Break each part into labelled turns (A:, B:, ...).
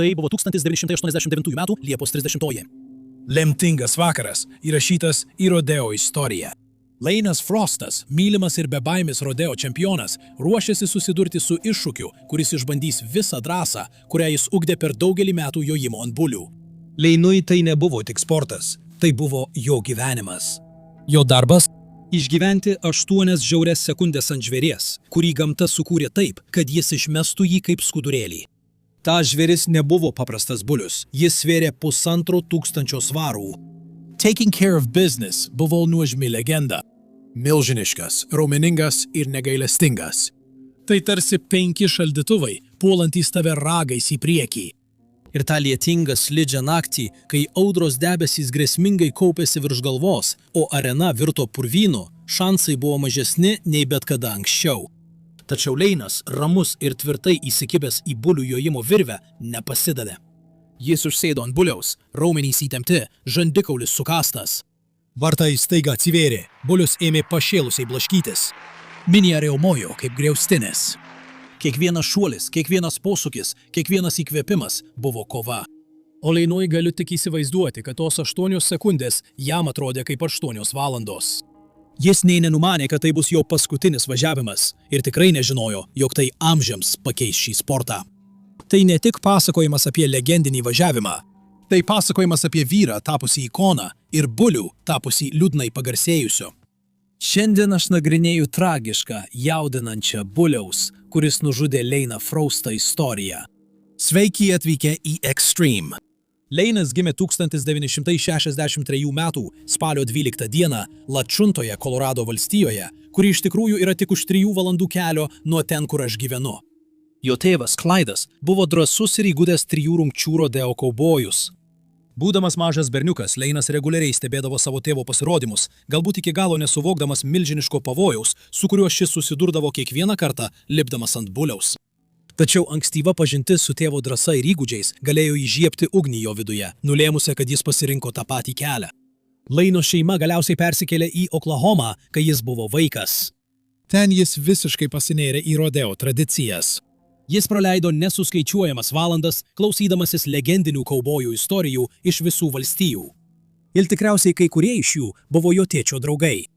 A: Tai buvo 1989 m. Liepos 30.
B: Lemtingas vakaras įrašytas į rodeo istoriją. Lane'as Frostas, mylimas ir bebaimis rodeo čempionas, ruošiasi susidurti su iššūkiu, kuris išbandys visą drąsą, kurią jis ugdė per daugelį metų jojimo ant bulių. Lane'ui tai nebuvo tik sportas, tai buvo jo gyvenimas. Jo darbas – išgyventi 8 žiaurias sekundės ant žvėries, kurį gamta sukūrė taip, kad jis išmestų jį kaip skudurėlį. Ta žvėris nebuvo paprastas bulius, jis svėrė 1500 svarų. Taking care of business buvo nuožmi legenda. Milžiniškas, raumeningas ir negailestingas. Tai tarsi 5 šaldytuvai, puolantys tave ragais į priekį. Ir tą lietingą slidžią naktį, kai audros debesys grėsmingai kaupėsi virš galvos, o arena virto purvynu, šansai buvo mažesni nei bet kada anksčiau. Tačiau Lane'as, ramus ir tvirtai įsikibęs į bulių jojimo virvę, nepasidavė. Jis užsėdo ant buliaus, raumenys įtempti, žandikaulis sukąstas. Vartai staiga atsivėrė, bulius ėmė pašėlusiai blaškytis. Minija riaumojo kaip griaustinis. Kiekvienas šuolis, kiekvienas posūkis, kiekvienas įkvėpimas buvo kova. O Lane'ui galiu tik įsivaizduoti, kad tos 8 sekundės jam atrodė kaip 8 valandos. Jis nei nenumanė, kad tai bus jo paskutinis važiavimas ir tikrai nežinojo, jog tai amžiams pakeis šį sportą. Tai ne tik pasakojimas apie legendinį važiavimą, tai pasakojimas apie vyrą tapusį ikoną ir bulių tapusį liūdnai pagarsėjusiu. Šiandien aš nagrinėju tragišką, jaudinančią buliaus, kuris nužudė Lane'ą Frostą istoriją. Sveiki atvykę į Extreme. Lane'as gimė 1963 m. spalio 12 d. Lačuntoje, Kolorado valstijoje, kuri iš tikrųjų yra tik už 3 valandų kelio nuo ten, kur aš gyvenu. Jo tėvas Clydas buvo drąsus ir įgudęs 3 rungčių rodeo kaubojus. Būdamas mažas berniukas, Lane'as reguliariai stebėdavo savo tėvo pasirodymus, galbūt iki galo nesuvokdamas milžiniško pavojaus, su kuriuo šis susidurdavo kiekvieną kartą, lipdamas ant buliaus. Tačiau ankstyva pažintis su tėvo drąsa ir įgūdžiais galėjo įžiebti ugnį jo viduje, nulėmusią, kad jis pasirinko tą patį kelią. Lane'o šeima galiausiai persikėlė į Oklahomą, kai jis buvo vaikas. Ten jis visiškai pasinėrė į rodeo tradicijas. Jis praleido nesuskaičiuojamas valandas, klausydamasis legendinių kaubojų istorijų iš visų valstijų. Ir tikriausiai kai kurie iš jų buvo jo tėčio draugai.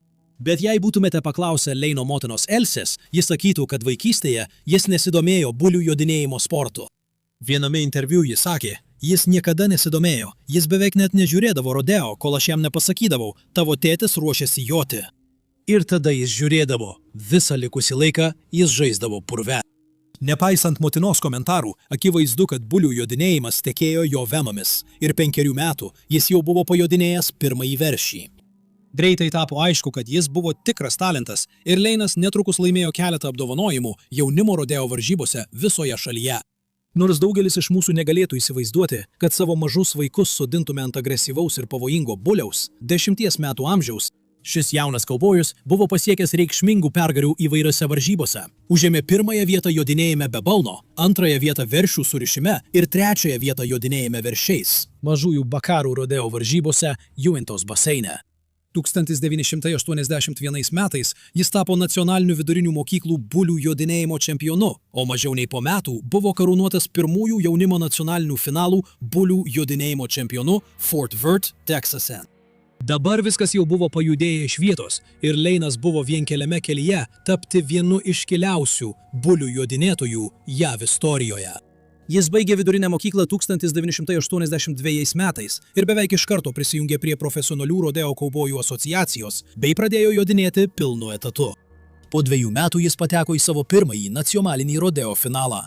B: Bet jei būtumėte paklausę Lane'o motinos Elsės, jis sakytų, kad vaikystėje jis nesidomėjo bulių jodinėjimo sportu. Viename interviu jis sakė, jis niekada nesidomėjo, jis beveik net nežiūrėdavo rodeo, kol aš jam nepasakydavau, tavo tėtis ruošiasi joti. Ir tada jis žiūrėdavo, visą likusį laiką jis žaisdavo purve. Nepaisant motinos komentarų, akivaizdu, kad bulių jodinėjimas tekėjo jo venomis ir 5 metų jis jau buvo pajodinėjęs pirmąjį veršį. Greitai tapo aišku, kad jis buvo tikras talentas ir Lane'as netrukus laimėjo keletą apdovanojimų jaunimo rodeo varžybose visoje šalyje. Nors daugelis iš mūsų negalėtų įsivaizduoti, kad savo mažus vaikus sodintume ant agresyvaus ir pavojingo buliaus, 10 metų amžiaus, šis jaunas kaubojus buvo pasiekęs reikšmingų pergalių įvairiose varžybose. Užėmė 1 vietą jodinėjime be balno, 2 vietą veršių surišime ir 3 vietą jodinėjime veršiais. Mažųjų bakarų rodeo varžybose Uintos baseine. 1981 metais jis tapo nacionalinių vidurinių mokyklų bulių jodinėjimo čempionu, o mažiau nei po metų buvo karūnuotas pirmųjų jaunimo nacionalinių finalų bulių jodinėjimo čempionu Fort Worth, Teksase. Dabar viskas jau buvo pajudėję iš vietos ir Lane'as buvo vienkeliame kelyje tapti vienu iškiliausių bulių jodinėtojų JAV istorijoje. Jis baigė vidurinę mokyklą 1982 metais ir beveik iš karto prisijungė prie profesionalių rodeo kaubojų asociacijos bei pradėjo jodinėti pilnu etatu. Po 2 metų jis pateko į savo pirmąjį nacionalinį rodeo finalą.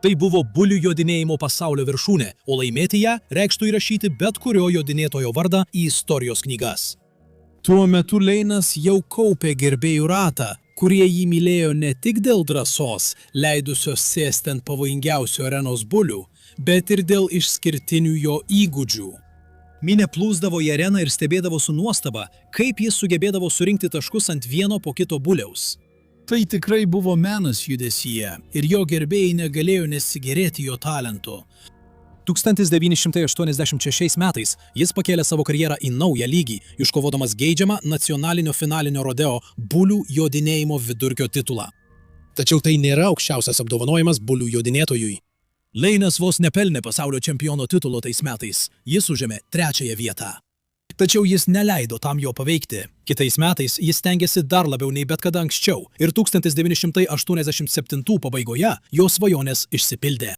B: Tai buvo bulių jodinėjimo pasaulio viršūnė, o laimėti ją reikštų įrašyti bet kurio jodinėtojo vardą į istorijos knygas. Tuo metu Lane'as jau kaupė gerbėjų ratą, kurie jį mylėjo ne tik dėl drąsos, leidusios sėsti ant pavojingiausių arenos bulių, bet ir dėl išskirtinių jo įgūdžių. Minė plūsdavo į areną ir stebėdavo su nuostaba, kaip jis sugebėdavo surinkti taškus ant vieno po kito buliaus. Tai tikrai buvo menas judesyje ir jo gerbėjai negalėjo nesigėrėti jo talentu. 1986 metais jis pakėlė savo karjerą į naują lygį, iškovodamas geidžiamą nacionalinio finalinio rodeo bulių jodinėjimo vidurkio titulą. Tačiau tai nėra aukščiausias apdovanojimas bulių jodinėtojui.
A: Leinas vos nepelnė pasaulio čempiono titulo tais metais, jis užėmė 3 vietą. Tačiau jis neleido tam jo paveikti. Kitais metais jis stengiasi dar labiau nei bet kada anksčiau ir 1987 pabaigoje jo svajonės išsipildė.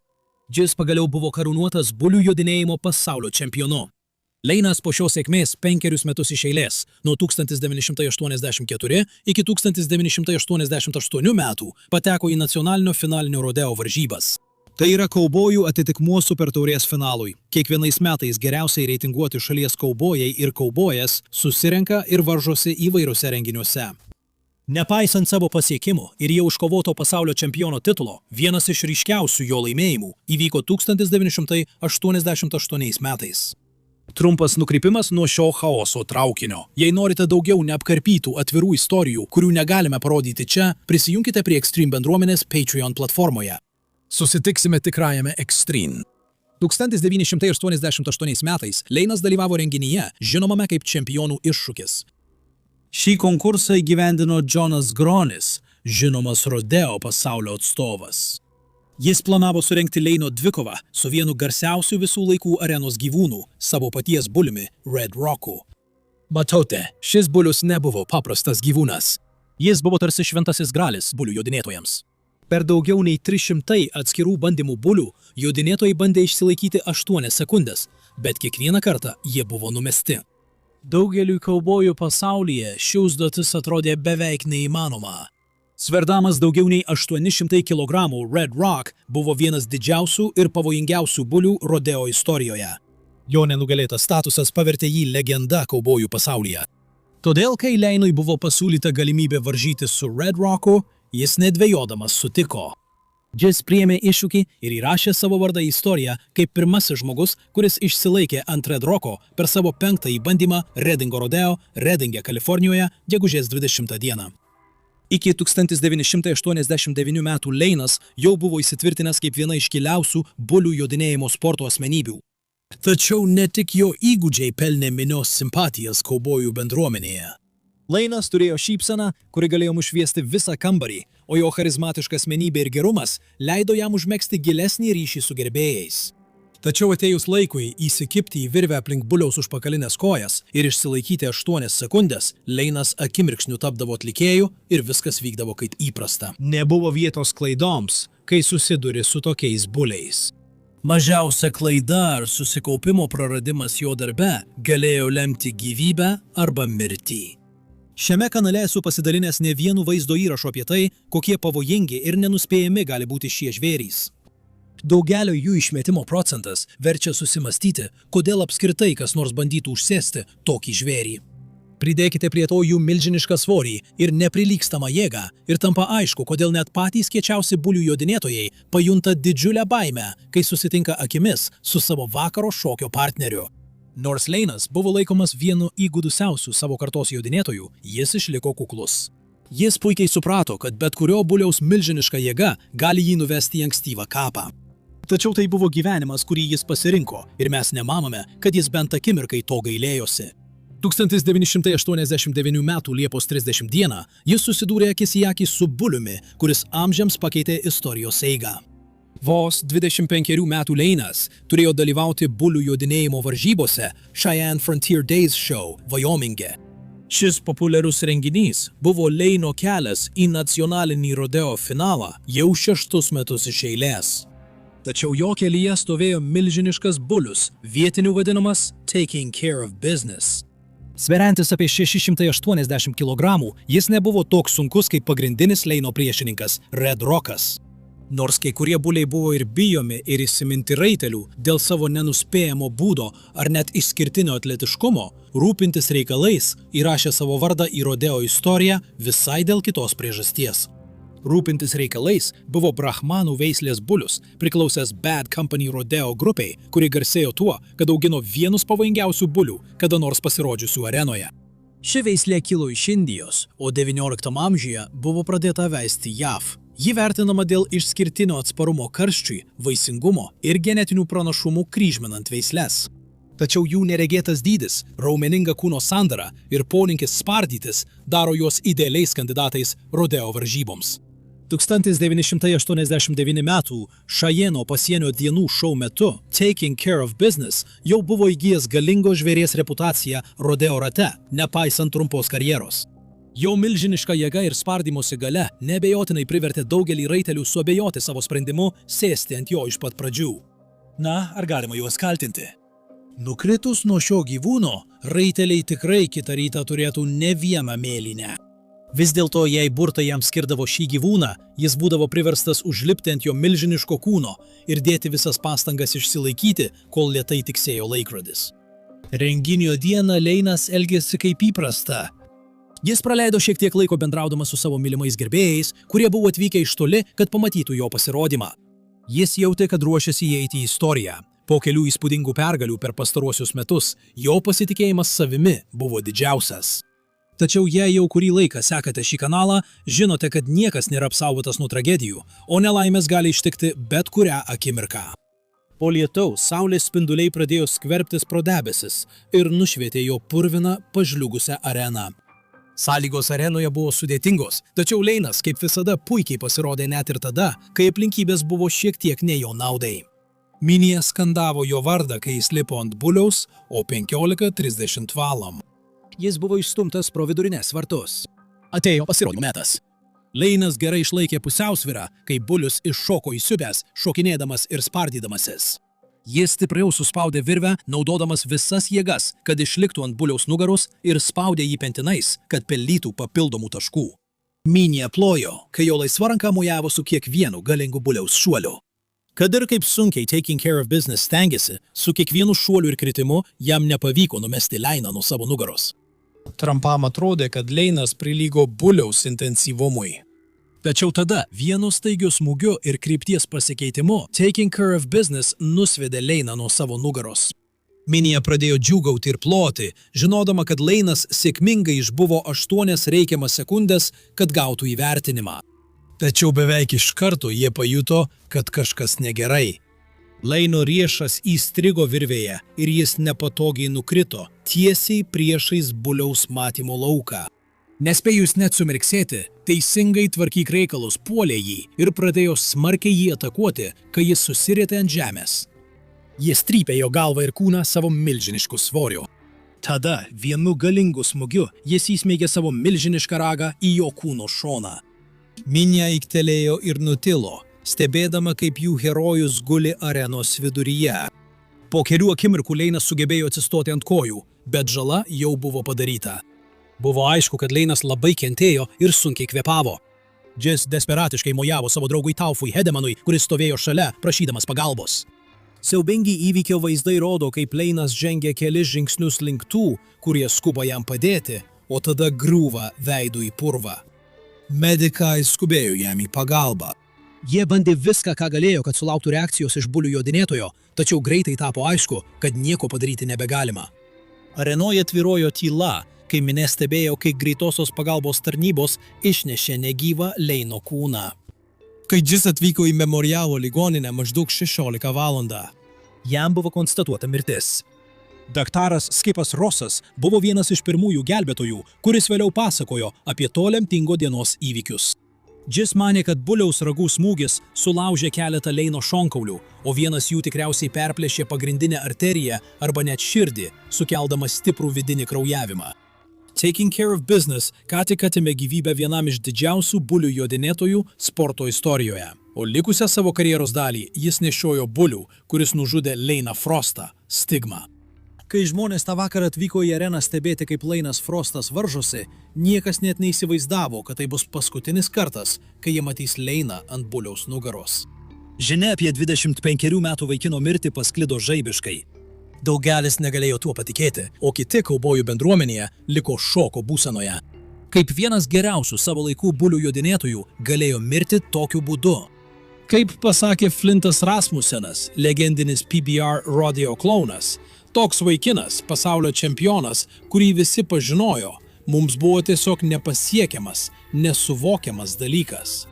A: Jis pagaliau buvo karūnuotas bulių jodinėjimo pasaulio čempionu. Leinas po šios sėkmės 5 metus iš eilės, nuo 1984 iki 1988 metų, pateko į nacionalinio finalinio rodeo varžybas. Tai yra kaubojų atitikmuo supertaurės finalui. Kiekvienais metais geriausiai reitinguoti šalies kaubojai ir kaubojas susirenka ir varžosi įvairiuose renginiuose. Nepaisant savo pasiekimų ir jau iškovoto pasaulio čempiono titulo, vienas iš ryškiausių jo laimėjimų įvyko 1988 metais. Trumpas nukrypimas nuo šio chaoso traukinio. Jei norite daugiau neapkarpytų atvirų istorijų, kurių negalime parodyti čia, prisijunkite prie Extreme bendruomenės Patreon platformoje. Susitiksime tikrajame Extreme. 1988 metais Leinas dalyvavo renginyje, žinomame kaip čempionų iššūkis. Šį konkursą įgyvendino Jonas Gronis, žinomas rodeo pasaulio atstovas. Jis planavo surengti Leino dvikovą su vienu garsiausių visų laikų arenos gyvūnų, savo paties buliumi Red Rocku. Matote, šis bulius nebuvo paprastas gyvūnas. Jis buvo tarsi šventasis gralis bulių jodinėtojams. Per daugiau nei 300 atskirų bandymų bulių jodinėtojai bandė išsilaikyti 8 sekundės, bet kiekvieną kartą jie buvo numesti. Daugeliui kaubojų pasaulyje ši užduotis atrodė beveik neįmanoma. Sverdamas daugiau nei 800 kg, Red Rock buvo vienas didžiausių ir pavojingiausių bulių rodeo istorijoje. Jo nenugalėtas statusas pavertė jį legenda kaubojų pasaulyje. Todėl, kai Leinui buvo pasiūlyta galimybė varžytis su Red Rocku, jis nedvejodamas sutiko. Jis priėmė iššūkį ir įrašė savo vardą į istoriją kaip pirmasis žmogus, kuris išsilaikė ant Red Rocko per savo 5. bandymą Redingo rodeo, Redinge, Kalifornijoje, gegužės 20 dieną. Iki 1989 metų Leinas jau buvo įsitvirtinęs kaip viena iškiliausių bulių jodinėjimo sporto asmenybių. Tačiau ne tik jo įgūdžiai pelnė minios simpatijas kaubojų bendruomenėje. Leinas turėjo šypseną, kuri galėjo nušviesti visą kambarį, o jo charizmatiška asmenybė ir gerumas leido jam užmegzti gilesnį ryšį su gerbėjais. Tačiau atėjus laikui įsikibti į virvę aplink buliaus užpakalinės kojas ir išsilaikyti 8 sekundės, Leinas akimirksniu tapdavo atlikėju ir viskas vykdavo kaip įprasta. Nebuvo vietos klaidoms, kai susiduri su tokiais buliais. Mažiausia klaida ar susikaupimo praradimas jo darbe galėjo lemti gyvybę arba mirtį. Šiame kanale esu pasidalinęs ne vienu vaizdo įrašu apie tai, kokie pavojingi ir nenuspėjami gali būti šie žvėrys. Daugelio jų išmetimo procentas verčia susimastyti, kodėl apskritai kas nors bandytų užsėsti tokį žvėrį. Pridėkite prie to jų milžinišką svorį ir neprilygstamą jėgą ir tampa aišku, kodėl net patys kiečiausi bulių jodinėtojai pajunta didžiulę baimę, kai susitinka akimis su savo vakaro šokio partneriu. Nors Leinas buvo laikomas vienu įgudusiausių savo kartos jodinėtojų, jis išliko kuklus. Jis puikiai suprato, kad bet kurio buliaus milžiniška jėga gali jį nuvesti į ankstyvą kapą. Tačiau tai buvo gyvenimas, kurį jis pasirinko, ir mes nemanome, kad jis bent akimirkai to gailėjosi. 1989 m. Liepos 30 d. jis susidūrė akis į akį su buliumi, kuris amžiams pakeitė istorijos eigą. Vos 25 metų Leinas turėjo dalyvauti bulių jodinėjimo varžybose Cheyenne Frontier Days Show, Vyominge. Šis populiarus renginys buvo Leino kelias į nacionalinį rodeo finalą jau 6 metus iš eilės. Tačiau jo kelyje stovėjo milžiniškas bulius, vietinių vadinamas Taking Care of Business. Sveriantis apie 680 kg, jis nebuvo toks sunkus kaip pagrindinis Leino priešininkas Red Rockas. Nors kai kurie buliai buvo ir bijomi ir įsiminti raitelių dėl savo nenuspėjamo būdo ar net išskirtinio atletiškumo, rūpintis reikalais įrašė savo vardą į rodeo istoriją visai dėl kitos priežasties. Rūpintis reikalais buvo brahmanų veislės bulius, priklausęs Bad Company rodeo grupiai, kuri garsėjo tuo, kad augino vienus pavojingiausių bulių, kada nors pasirodžiusių arenoje. Ši veislė kilo iš Indijos, o XIX amžiuje buvo pradėta veisti JAV. Ji vertinama dėl išskirtinio atsparumo karščiui, vaisingumo ir genetinių pranašumų kryžminant veisles. Tačiau jų neregėtas dydis, raumeninga kūno sandara ir polinkis spardytis daro juos idealiais kandidatais rodeo varžyboms.
B: 1989 metų Šajeno pasienio dienų šou metu Taking Care of Business jau buvo įgijęs galingo žvėries reputaciją rodeo rate, nepaisant trumpos karjeros. Jo milžiniška jėga ir spardymosi galia neabejotinai privertė daugelį raitelių suabejoti savo sprendimu sėsti ant jo iš pat pradžių. Na, ar galima juos kaltinti? Nukritus nuo šio gyvūno, raiteliai tikrai kitą rytą turėtų ne vieną mėlynę. Vis dėlto, jei burtai jam skirdavo šį gyvūną, jis būdavo priverstas užlipti ant jo milžiniško kūno ir dėti visas pastangas išsilaikyti, kol lėtai tiksėjo laikrodis. Renginio dieną Leinas elgėsi kaip įprasta. Jis praleido šiek tiek laiko bendraudamas su savo mylimais gerbėjais, kurie buvo atvykę iš toli, kad pamatytų jo pasirodymą. Jis jautė, kad ruošiasi įeiti į istoriją. Po kelių įspūdingų pergalių per pastaruosius metus, jo pasitikėjimas savimi buvo didžiausias. Tačiau jei jau kurį laiką sekate šį kanalą, žinote, kad niekas nėra apsaugotas nuo tragedijų, o nelaimės gali ištikti bet kurią akimirką. Po lietaus saulės spinduliai pradėjo skverbtis pro debesis ir nušvietė jo purviną, pažliugusią areną. Sąlygos arenoje buvo sudėtingos, tačiau Leinas, kaip visada, puikiai pasirodė net ir tada, kai aplinkybės buvo šiek tiek ne jo naudai. Minija skandavo jo vardą, kai jis lipo ant buliaus, o 15:30 valandų. Jis buvo išstumtas pro vidurinės vartus. Atėjo pasirodymo metas. Leinas gerai išlaikė pusiausvyrą, kai bulius iššoko įsiubęs, šokinėdamas ir spardydamasis. Jis stipriau suspaudė virvę, naudodamas visas jėgas, kad išliktų ant buliaus nugaros ir spaudė jį pentinais, kad pelnytų papildomų taškų. Minija plojo, kai jo laisva ranka mojavo su kiekvienu galingu buliaus šuoliu. Kad ir kaip sunkiai Taking Care of Business stengėsi, su kiekvienu šuoliu ir kritimu jam nepavyko numesti Leiną nuo savo nugaros. Trumpam atrodė, kad Leinas prilygo buliaus intensyvumui. Tačiau tada vienu staigiu smūgiu ir krypties pasikeitimu Taking Care of Business nusvedė Leiną nuo savo nugaros. Minija pradėjo džiūgauti ir ploti, žinodama, kad Leinas sėkmingai išbuvo 8 reikiamas sekundės, kad gautų įvertinimą. Tačiau beveik iš karto jie pajuto, kad kažkas negerai. Leino riešas įstrigo virvėje ir jis nepatogiai nukrito tiesiai priešais buliaus matymo lauką. Nespėjus net sumirksėti, teisingai tvarkyk reikalus puolė jį ir pradėjo smarkiai jį atakuoti, kai jis susirietė ant žemės. Jis trypė jo galvą ir kūną savo milžinišku svoriu. Tada vienu galingu smūgiu jis įsmeigė savo milžinišką ragą į jo kūno šoną. Minija iktelėjo ir nutilo, stebėdama, kaip jų herojus guli arenos viduryje. Po kelių akimirkų Leinas sugebėjo atsistoti ant kojų, bet žala jau buvo padaryta. Buvo aišku, kad Leinas labai kentėjo ir sunkiai kvėpavo. Jis desperatiškai mojavo savo draugui Taufui Hedemanui, kuris stovėjo šalia, prašydamas pagalbos. Siaubingi įvykio vaizdai rodo, kaip Leinas žengė kelis žingsnius link tų, kurie skuba jam padėti, o tada griūva veidu į purvą. Medikai skubėjo jam į pagalbą. Jie bandė viską, ką galėjo, kad sulauktų reakcijos iš bulių jodinėtojo, tačiau greitai tapo aišku, kad nieko padaryti nebegalima. Arenoje tvyrojo tyla, kai minia stebėjo, kai greitosios pagalbos tarnybos išnešė negyvą Leino kūną. Kai jis atvyko į memorialo ligoninę maždaug 16 valandą, jam buvo konstatuota mirtis. Daktaras Skipas Rosas buvo vienas iš pirmųjų gelbėtojų, kuris vėliau pasakojo apie to lemtingo dienos įvykius. Jis manė, kad buliaus ragų smūgis sulaužė keletą Leino šonkaulių, o vienas jų tikriausiai perplėšė pagrindinę arteriją arba net širdį, sukeldamas stiprų vidinį kraujavimą. Taking Care of Business ką tik atėmė gyvybę vienam iš didžiausių bulių jodinėtojų sporto istorijoje, o likusią savo karjeros dalį jis nešiojo bulių, kuris nužudė Leiną Frostą, stigmą. Kai žmonės tą vakarą atvyko į areną stebėti, kaip Leinas Frostas varžosi, niekas net neįsivaizdavo, kad tai bus paskutinis kartas, kai jie matys Leiną ant buliaus nugaros. Žinia apie 25 metų vaikino mirtį pasklido žaibiškai. Daugelis negalėjo tuo patikėti, o kiti kaubojų bendruomenėje liko šoko būsenoje. Kaip vienas geriausių savo laikų bulių jodinėtojų galėjo mirti tokiu būdu. Kaip pasakė Flintas Rasmussenas, legendinis PBR rodeo klounas, toks vaikinas, pasaulio čempionas, kurį visi pažinojo, mums buvo tiesiog nepasiekiamas, nesuvokiamas dalykas.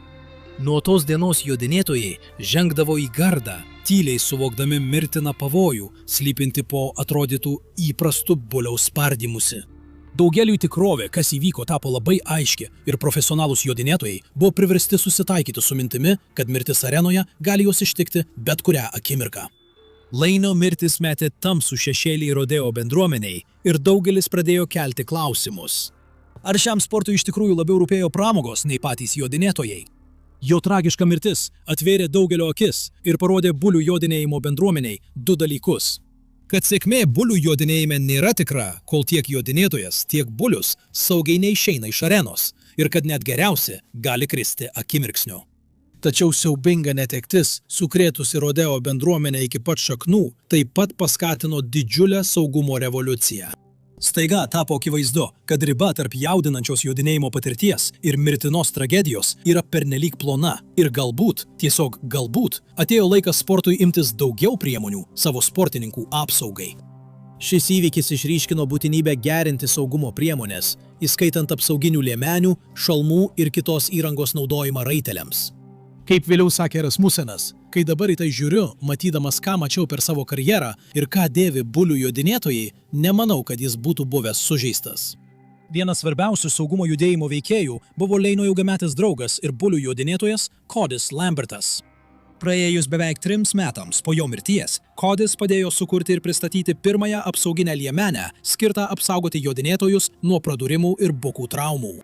B: Nuo tos dienos jodinėtojai žengdavo į gardą, tyliai suvokdami mirtiną pavojų, slypinti po atrodytų įprastų buliaus spardymusi. Daugeliui tikrovė, kas įvyko, tapo labai aiški ir profesionalūs jodinėtojai buvo priversti susitaikyti su mintimi, kad mirtis arenoje gali juos ištikti bet kurią akimirką. Laino mirtis metė tamsų šešėlį rodeo bendruomeniai ir daugelis pradėjo kelti klausimus. Ar šiam sportui iš tikrųjų labiau rūpėjo pramogos nei patys jodinėtojai? Jo tragiška mirtis atvėrė daugelio akis ir parodė bulių jodinėjimo bendruomeniai du dalykus. Kad sėkmė bulių jodinėjime nėra tikra, kol tiek jodinėtojas, tiek bulius saugiai neišeina iš arenos ir kad net geriausi gali kristi akimirksniu. Tačiau siaubinga netektis, sukrėtusi rodeo bendruomenę iki pat šaknų, taip pat paskatino didžiulę saugumo revoliuciją. Staiga tapo akivaizdu, kad riba tarp jaudinančios jodinėjimo patirties ir mirtinos tragedijos yra pernelyg plona ir galbūt, tiesiog galbūt, atėjo laikas sportui imtis daugiau priemonių savo sportininkų apsaugai. Šis įvykis išryškino būtinybę gerinti saugumo priemonės, įskaitant apsauginių liemenių, šalmų ir kitos įrangos naudojimą raiteliams. Kaip vėliau sakė Rasmusenas, kai dabar į tai žiūriu, matydamas, ką mačiau per savo karjerą ir ką dėvi bulių jodinėtojai, nemanau, kad jis būtų buvęs sužeistas. Vienas svarbiausių saugumo judėjimo veikėjų buvo Leino ilgametis draugas ir bulių jodinėtojas Codis Lambertas. Praėjus beveik 3 metams po jo mirties, Codis padėjo sukurti ir pristatyti pirmąją apsauginę liemenę, skirtą apsaugoti jodinėtojus nuo pradūrimų ir bukų traumų.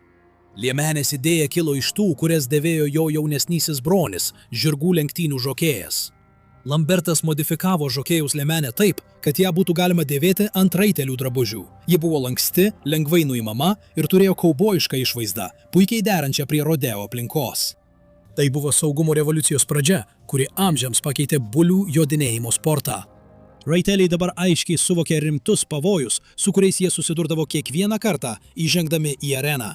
B: Liemenės idėja kilo iš tų, kurias dėvėjo jo jaunesnysis bronis, žirgų lenktynių žokėjas. Lambertas modifikavo žokėjaus liemenę taip, kad ją būtų galima dėvėti ant raitelių drabužių. Ji buvo lanksti, lengvai nuimama ir turėjo kaubojišką išvaizdą, puikiai derančią prie rodeo aplinkos. Tai buvo saugumo revoliucijos pradžia, kuri amžiams pakeitė bulių jodinėjimo sportą. Raiteliai dabar aiškiai suvokė rimtus pavojus, su kuriais jie susidurdavo kiekvieną kartą įžengdami į areną.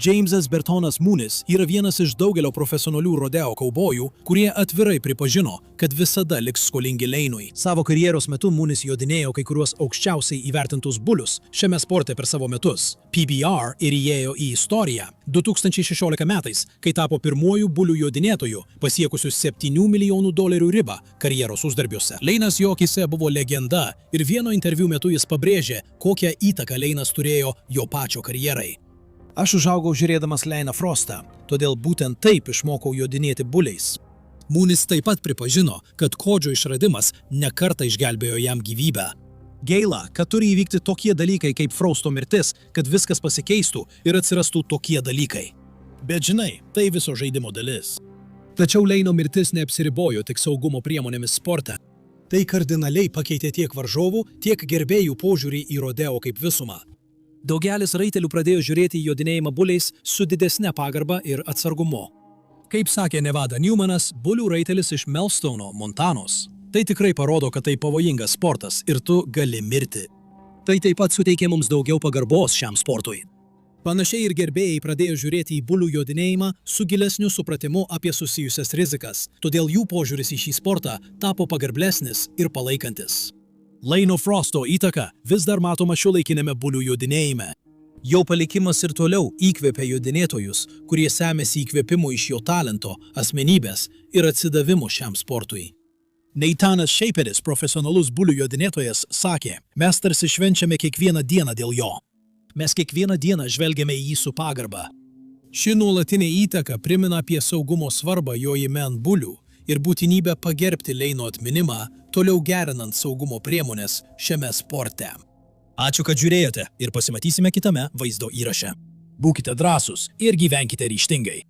B: Jamesas Bertonas Moonis yra vienas iš daugelio profesionalių rodeo kaubojų, kurie atvirai pripažino, kad visada liks skolingi Leinui. Savo karjeros metu Moonis jodinėjo kai kuriuos aukščiausiai įvertintus bulius šiame sporte per savo metus. PBR ir įėjo į istoriją 2016 metais, kai tapo pirmuoju bulių jodinėtoju, pasiekusiu $7 milijonų ribą karjeros uždarbiuose. Leinas jo akyse buvo legenda ir vieno interviu metu jis pabrėžė, kokią įtaką Leinas turėjo jo pačio karjerai. Aš užaugau žiūrėdamas Leiną Frostą, todėl būtent taip išmokau jodinėti buliais. Moonis taip pat pripažino, kad Kodžio išradimas ne kartą išgelbėjo jam gyvybę. Gaila, kad turi įvykti tokie dalykai kaip Frosto mirtis, kad viskas pasikeistų ir atsirastų tokie dalykai. Bet žinai, tai viso žaidimo dalis. Tačiau Leino mirtis neapsiribojo tik saugumo priemonėmis sporte. Tai kardinaliai pakeitė tiek varžovų, tiek gerbėjų požiūrį į rodeo kaip visumą. Daugelis raitelių pradėjo žiūrėti į jodinėjimą buliais su didesne pagarba ir atsargumu. Kaip sakė Nevada Newmanas, bulių raitelis iš Melstono, Montanos. Tai tikrai parodo, kad tai pavojingas sportas ir tu gali mirti. Tai taip pat suteikė mums daugiau pagarbos šiam sportui. Panašiai ir gerbėjai pradėjo žiūrėti į bulių jodinėjimą su gilesniu supratimu apie susijusias rizikas, todėl jų požiūris į šį sportą tapo pagarblesnis ir palaikantis. Leino Frosto įtaka vis dar matoma šiuolaikinėme bulių jodinėjime. Jo palikimas ir toliau įkvėpė jodinėtojus, kurie semėsi įkvėpimo iš jo talento, asmenybės ir atsidavimo šiam sportui. Nathanas Shaperis, profesionalus bulių jodinėtojas, sakė, mes tarsi švenčiame kiekvieną dieną dėl jo. Mes kiekvieną dieną žvelgiame į jį su pagarba. Ši nuolatinė įtaka primena apie saugumo svarbą jojime ant bulių ir būtinybę pagerbti Leino atminimą, toliau gerinant saugumo priemonės šiame sporte. Ačiū, kad žiūrėjote ir pasimatysime kitame vaizdo įraše. Būkite drąsūs ir gyvenkite ryžtingai.